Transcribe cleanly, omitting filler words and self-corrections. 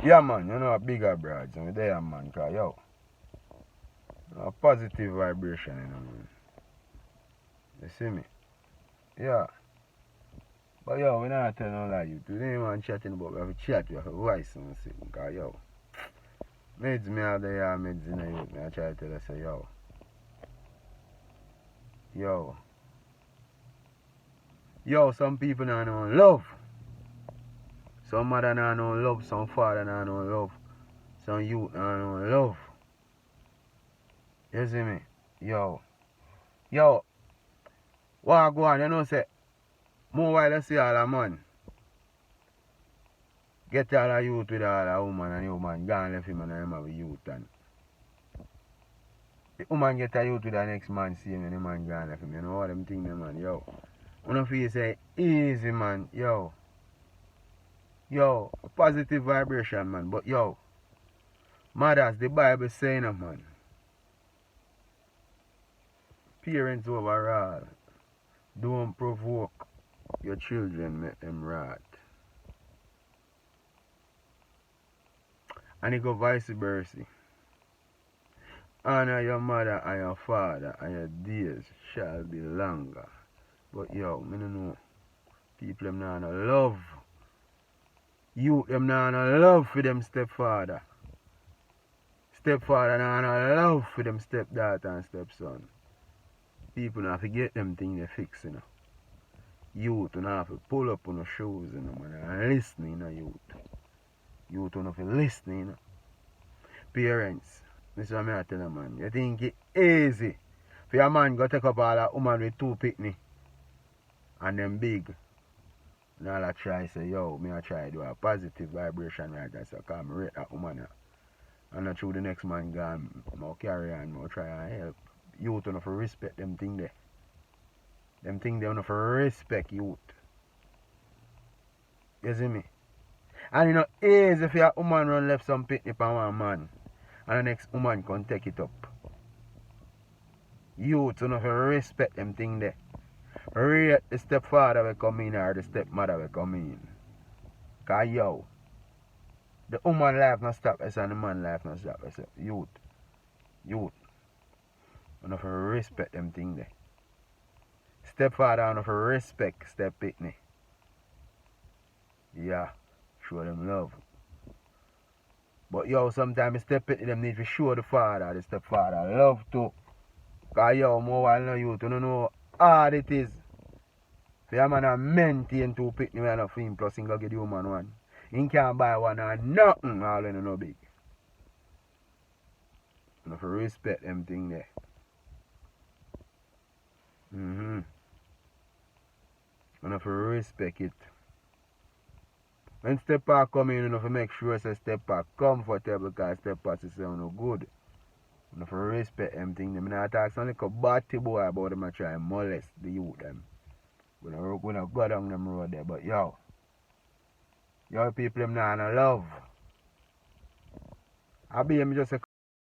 Yeah, man, you know, a bigger broads, and there, man, cause yo, a positive vibration, you know, man. You see me? Yeah. But yo, we not tell no lie, you today, man, chatting about, we have to chat, we have to voice and shit, cause yo, meds me out there, meds in the youth, me I try to tell her, say, yo, some people don't know love. Some mother don't know love, some father don't know love, some youth don't know love. You see me? Yo, what go on, you know, say, more while I see all a man, get all a youth with all a woman, and the woman gone left him and him have a youth, and the woman get a youth with the next man, see him and the man gone left him, you know what them thing, man, yo. When I feel say, easy, man, yo, positive vibration, man, but yo, mothers, the Bible saying, man, parents overall, don't provoke your children, make them wrath. And it go vice versa. Honor your mother and your father, and your days shall be longer. But yo, me no know. People them not no love. Youth them not no love for them stepfather. Stepfather not no love for them stepdaughter and stepson. People not forget them things they fix, you know. Youth don't have to pull up on the shoes, you know, man, and listen, you know, youth. Youth don't have to listen, you know. Parents, this is what I tell them, man. You think it easy for your man go take up all that woman with 2 picnic and them big. And all I try say, yo, me I try do a positive vibration right there, so I can rate that woman. And not through the next man gone, I'll carry on, I'll try and help. Youth don't have to respect them thing there. Them thing they don't have to respect youth. You see me? And you know, easy if your woman run left some picnic on one man, and the next woman can take it up. Youth don't have to respect them thing there. Rate the stepfather will come in or the stepmother will come in. Cause yo, the woman life not stop us and the man life not stop us. Youth. You don't have to respect them thing there. Stepfather don't have to respect step picnic. Yeah, show them love. But yo, sometimes step picnic them need to show the father, the stepfather love too. Cause yo, more while no youth, you don't know how hard it is. For a man a maintain 2 picnic and enough for him, plus he go get the woman one. He can't buy one or nothing, all in no big. You have to respect them thing there. You have to respect it. When step park come in, you have to make sure say step park comfortable because step park is no good. You have to respect them thing. I'm not talking like a batty boy about them and try and molest the youth them. We don't go down them road there, but yo people them not no love. I be just a